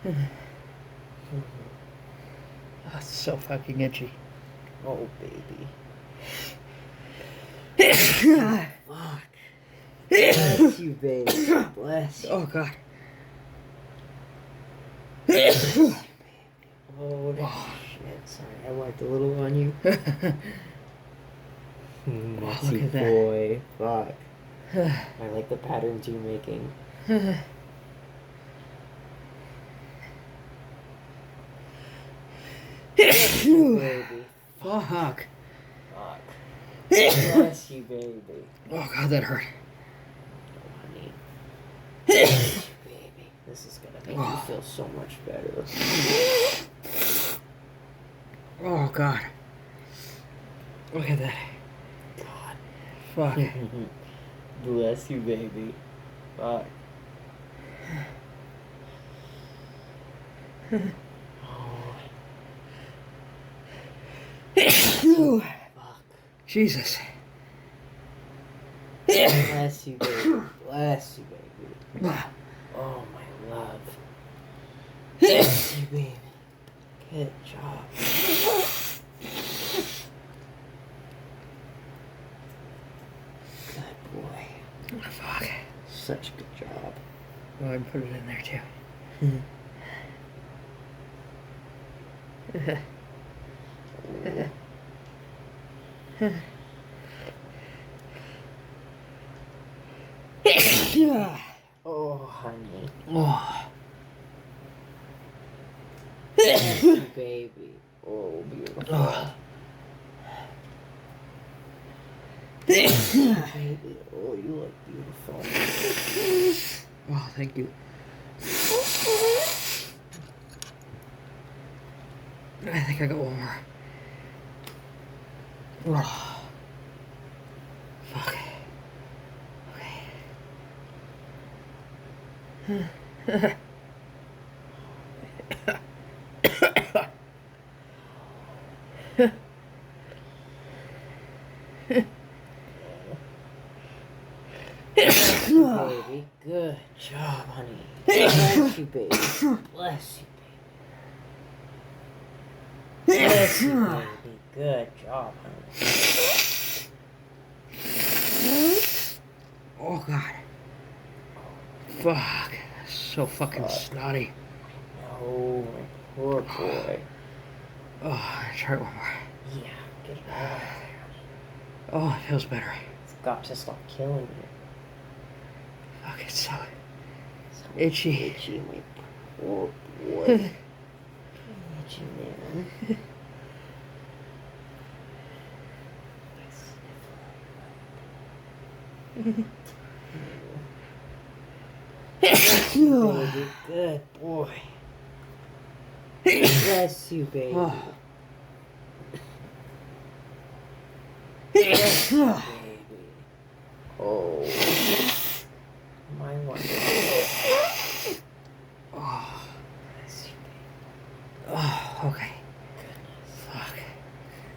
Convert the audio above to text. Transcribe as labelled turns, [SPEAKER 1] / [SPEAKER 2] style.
[SPEAKER 1] Oh, it's so fucking itchy.
[SPEAKER 2] Oh, baby.
[SPEAKER 1] Fuck.
[SPEAKER 2] Bless you, baby. Bless you.
[SPEAKER 1] Oh, God.
[SPEAKER 2] Oh, shit. Sorry, I wiped a little on you. Messy
[SPEAKER 1] look at that.
[SPEAKER 2] boy. Fuck. I like the patterns you're making. Baby.
[SPEAKER 1] Fuck.
[SPEAKER 2] Fuck. Bless you, baby.
[SPEAKER 1] Oh, God, that hurt.
[SPEAKER 2] Oh, honey. Bless you, baby. This is gonna make you feel so much better.
[SPEAKER 1] Oh, God. Look at that.
[SPEAKER 2] God.
[SPEAKER 1] Fuck.
[SPEAKER 2] Bless you, baby. Fuck. Oh. Fuck.
[SPEAKER 1] Jesus.
[SPEAKER 2] Bless you, baby. Bless you, baby. Oh, my love. Bless you, baby. Good job. Good boy.
[SPEAKER 1] Oh, fuck.
[SPEAKER 2] Such a good job.
[SPEAKER 1] Oh, I put it in there, too.
[SPEAKER 2] Oh, honey.
[SPEAKER 1] Oh.
[SPEAKER 2] Bless you, baby. Oh, beautiful.
[SPEAKER 1] Oh.
[SPEAKER 2] Baby. Oh, you look beautiful.
[SPEAKER 1] Oh, thank you. I think I got one more. Oh. Fuck. Okay.
[SPEAKER 2] Baby, good job, honey. Bless you, baby. Bless you, baby. Bless you, baby. Good job, honey.
[SPEAKER 1] Oh, God. Fuck. That's so fucking snotty.
[SPEAKER 2] Oh, my poor boy.
[SPEAKER 1] Oh, try one more.
[SPEAKER 2] Yeah, get it all out there.
[SPEAKER 1] Oh, it feels better.
[SPEAKER 2] It's got to stop killing you.
[SPEAKER 1] Fuck, it's so itchy.
[SPEAKER 2] Itchy, my poor boy. Itchy, man. Baby, good boy. Bless you, baby. Bless you, baby. Oh, my wonderful